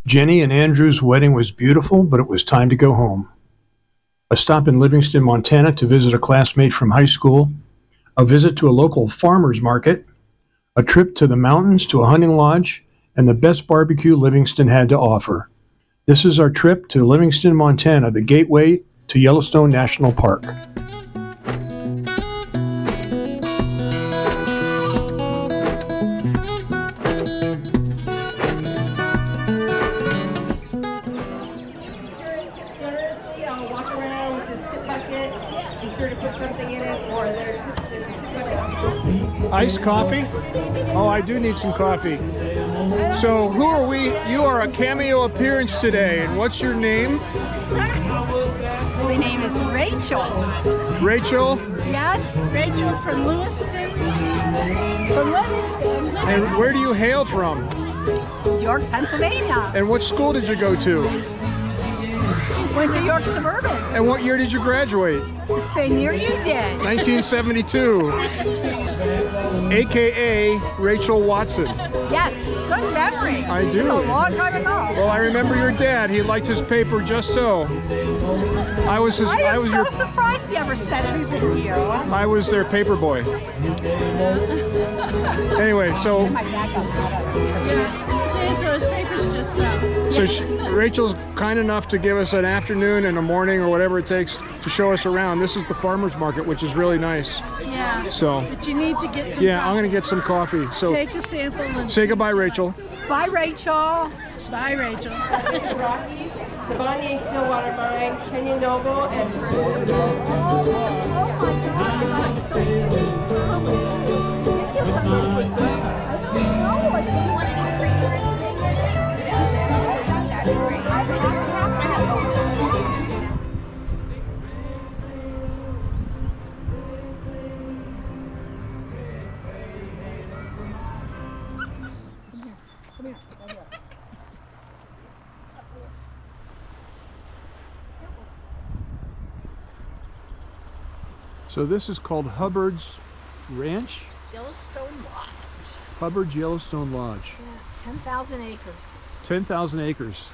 Jenny and Andrew's wedding was beautiful, but it was time to go home. A stop in Livingston, Montana to visit a classmate from high school, a visit to a local farmer's market, a trip to the mountains to a hunting lodge, and the best barbecue Livingston had to offer. This is our trip to Livingston, Montana, the gateway to Yellowstone National Park. Iced coffee? Oh, I do need some coffee. So who are we? You are a cameo appearance today, and what's your name? My name is Rachel. Rachel? Yes, Rachel from Livingston. From Livingston. And where do you hail from? York, Pennsylvania. And what school did you go to? Went to York Suburban. And what year did you graduate? The same year you did. 1972. AKA Rachel Watson. Yes, good memory. I do. It was a long time ago. Well, I remember your dad. He liked his paper just so. I was surprised he ever said anything to you. I was their paper boy. Anyway, so. My dad got mad at him. His papers just So Rachel's kind enough to give us an afternoon and a morning or whatever it takes to show us around. This is the farmer's market, which is really nice. Yeah. So. But you need to get some. Yeah, coffee. I'm gonna get some coffee. So. Take a sample and say goodbye, Rachel. Bye, Rachel. Bye, Rachel. Rockies, Savonier, Stillwater Mine, Canyon Noble, and So this is called Hubberts Ranch? Yellowstone Lodge. Hubberts Yellowstone Lodge. Yeah, 10,000 acres. 10,000 acres.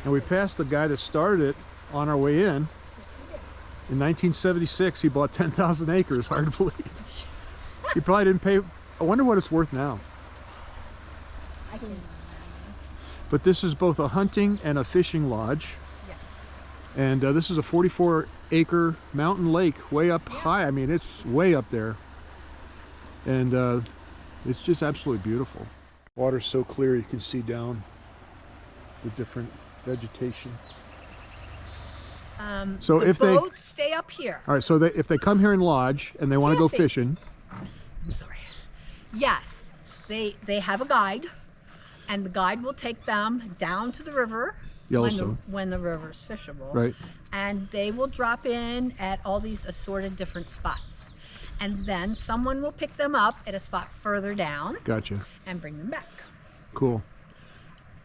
And we passed the guy that started it on our way in. In 1976, he bought 10,000 acres. Hard to believe. He probably didn't pay. I wonder what it's worth now. I can. But this is both a hunting and a fishing lodge. Yes. And this is a 44-acre mountain lake way up high. I mean, it's way up there. And it's just absolutely beautiful. Water's so clear you can see down the different vegetation. So the if boats stay up here. All right, so if they come here and lodge and they want to go fishing. I'm sorry. Yes, they have a guide, and the guide will take them down to the river. Yellowstone. When the river's fishable. Right. And they will drop in at all these assorted different spots. And then someone will pick them up at a spot further down. Gotcha. And bring them back. Cool.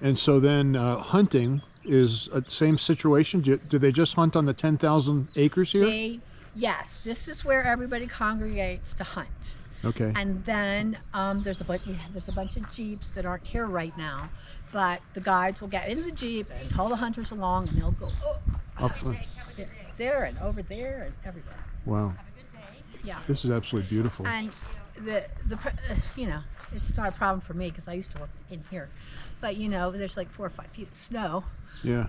And so then hunting is the same situation. Do they just hunt on the 10,000 acres here? Yes, this is where everybody congregates to hunt. Okay. And then there's a bunch of Jeeps that aren't here right now, but the guides will get into the Jeep and haul the hunters along, and they'll go there and over there and everywhere. Wow. Yeah. This is absolutely beautiful. And you know, it's not a problem for me because I used to work in here, but you know, there's like 4 or 5 feet of snow. Yeah.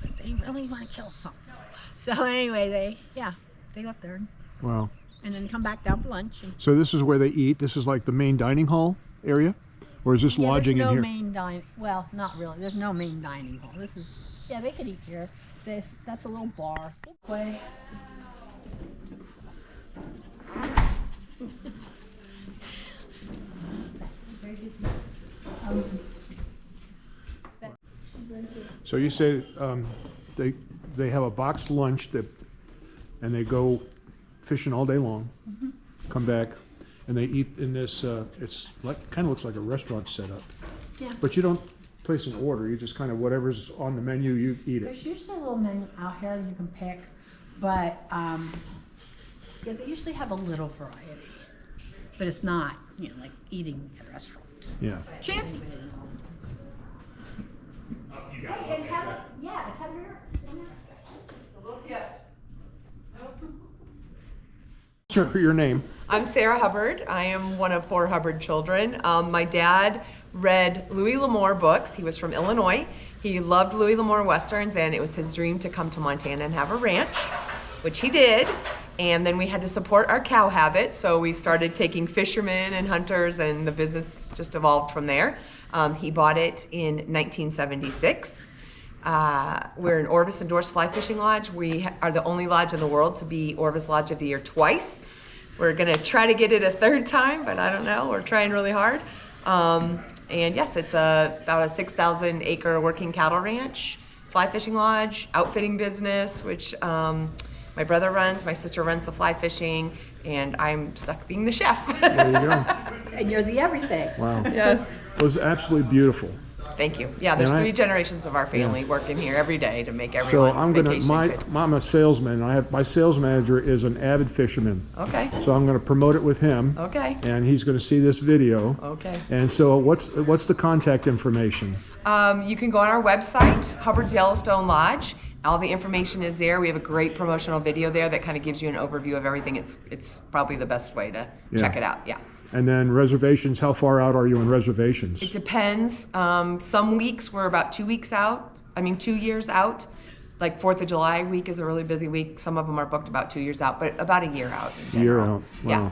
But they really want to kill something. So anyway, they go up there. Wow. And then come back down for lunch. So this is where they eat. This is like the main dining hall area, or is this lodging in here? There's no main dining. Well, not really. There's no main dining hall. This is they could eat here. That's a little bar. Way. So you say they have a boxed lunch and they go fishing all day long, come back, and they eat in this. It's like kind of looks like a restaurant setup. Yeah. But you don't place an order. You just kind of whatever's on the menu, you eat it. There's usually a little menu out here you can pick, but yeah, they usually have a little variety. But it's not, like eating at a restaurant. Yeah. Chancy. Your name. I'm Sarah Hubbard. I am one of 4 Hubbard children. My dad read Louis L'Amour books. He was from Illinois. He loved Louis L'Amour Westerns, and it was his dream to come to Montana and have a ranch, which he did. And then we had to support our cow habit, so we started taking fishermen and hunters, and the business just evolved from there. He bought it in 1976. We're an Orvis endorsed fly fishing lodge. We are the only lodge in the world to be Orvis Lodge of the Year twice. We're gonna try to get it a 3rd time, but I don't know, we're trying really hard. And yes, it's about a 6,000 acre working cattle ranch, fly fishing lodge, outfitting business, which my brother runs, my sister runs the fly fishing, and I'm stuck being the chef. There you go. And you're the everything. Wow. Yes. It was absolutely beautiful. Thank you. Yeah, there's And 3 generations of our family working here every day to make So everyone's vacation good. I'm a salesman. My sales manager is an avid fisherman. Okay, So I'm gonna promote it with him. okay, And he's gonna see this video. okay. And so what's the contact information? You can go on our website, Hubberts Yellowstone Lodge. All the information is there. We have a great promotional video there that kind of gives you an overview of everything. It's probably the best way to check it out, yeah. And then reservations, how far out are you in reservations? It depends. Some weeks we're about 2 weeks out. 2 years out. Like 4th of July week is a really busy week. Some of them are booked about 2 years out, but about a year out in Year general. out, Yeah. wow.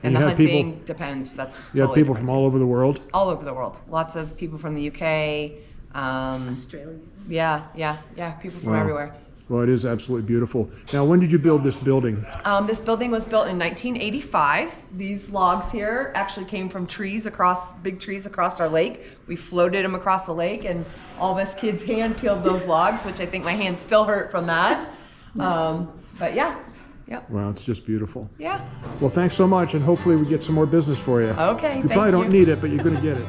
And you the have people- hunting depends. That's You have totally people different from too. all over the world? All over the world. Lots of people from the UK. Australia. Yeah, people from Wow. everywhere. Well, it is absolutely beautiful. Now, when did you build this building? This building was built in 1985. These logs here actually came from big trees across our lake. We floated them across the lake, and all of us kids hand peeled those logs, which I think my hands still hurt from that. But yeah, Wow, it's just beautiful. yeah. Well, thanks so much, and hopefully we get some more business for you. Okay, You thank probably don't you. need it, but you're gonna get it.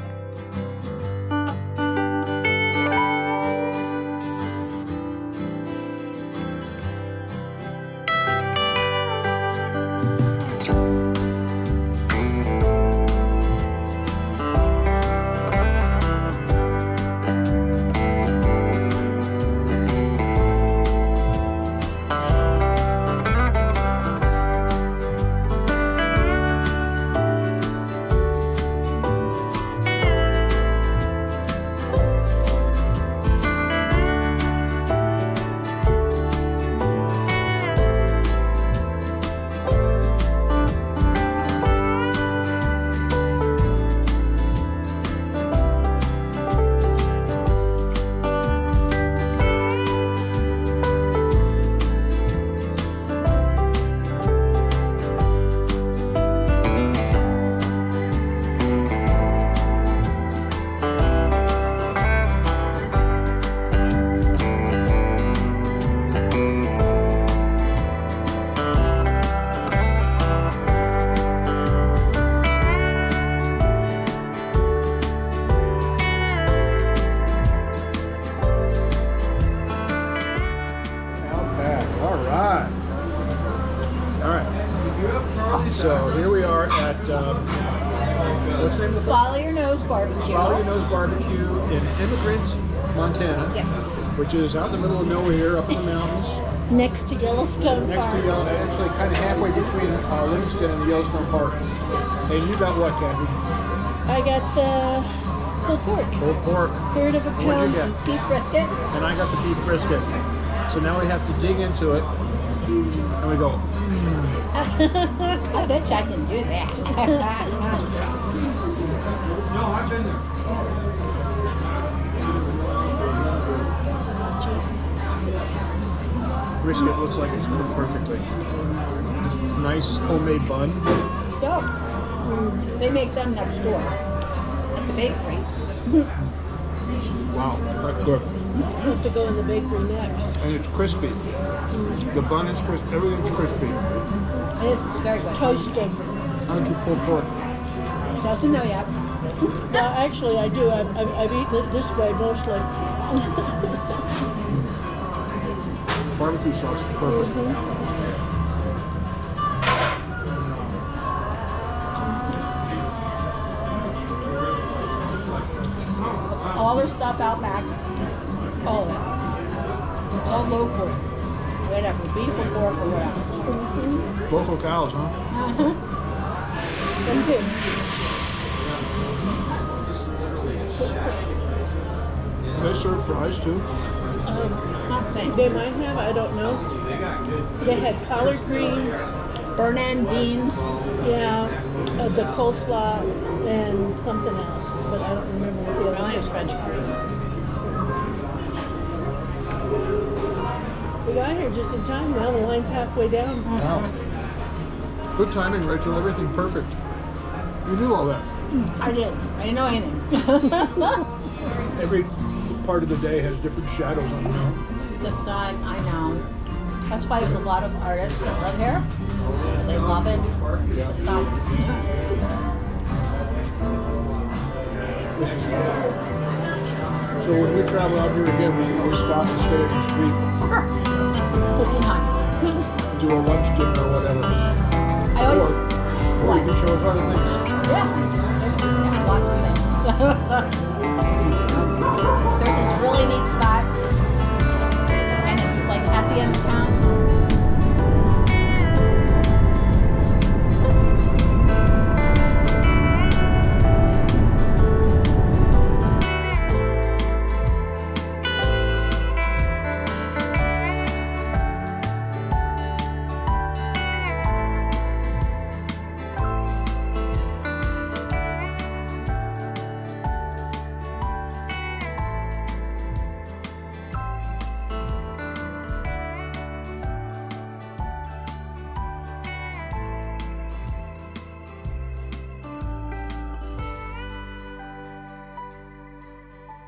So here we are at, what's the name of the Follow your nose barbecue. Follow Your Nose Barbecue in Emigrant, Montana. Yes. Which is out in the middle of nowhere, up in the mountains, Next to Yellowstone next to Park. Yellowstone, actually kind of halfway between Livingston and the Yellowstone Park. And you got what, Kathy? I got the pulled pork. Pulled pork. Third of a What'd you pound. get? Beef brisket. And I got the beef brisket. So now we have to dig into it, and we go, I bet you I can do that. no, I've been there. Brisket looks like it's cooked perfectly. Nice homemade bun. They make them next door at the bakery. Wow, that's good. We'll have to go in the bakery next. And it's crispy. The bun is crispy. Everything's crispy. This is very good. Toasted. How did you pull pork? Doesn't know yet. Well, actually, I do. I've eaten it this way mostly. Barbecue sauce, perfect. All their stuff out back. All of it. It's all local. whatever, beef or pork or whatever. Local cows, huh? Them too. They serve fries too. They might have, I don't know. They had collard greens, Burn end beans. yeah, the coleslaw, and something else, but I don't remember what the other Mine is thing. French fries. We got here just in time. Now the line's halfway down. Wow. Good timing, Rachel. Everything perfect. You knew all that. I did. I didn't know anything. Every part of the day has different shadows on the mountain. The sun, I know. That's why there's a lot of artists that live here. 'Cause they love it. The sun. This is wonderful. So when we travel out here again, we can always stop and stay at your street, Cooking hot. do a lunch, dinner, or whatever. I always. Or you can show us other things. Yeah. There's lots of things.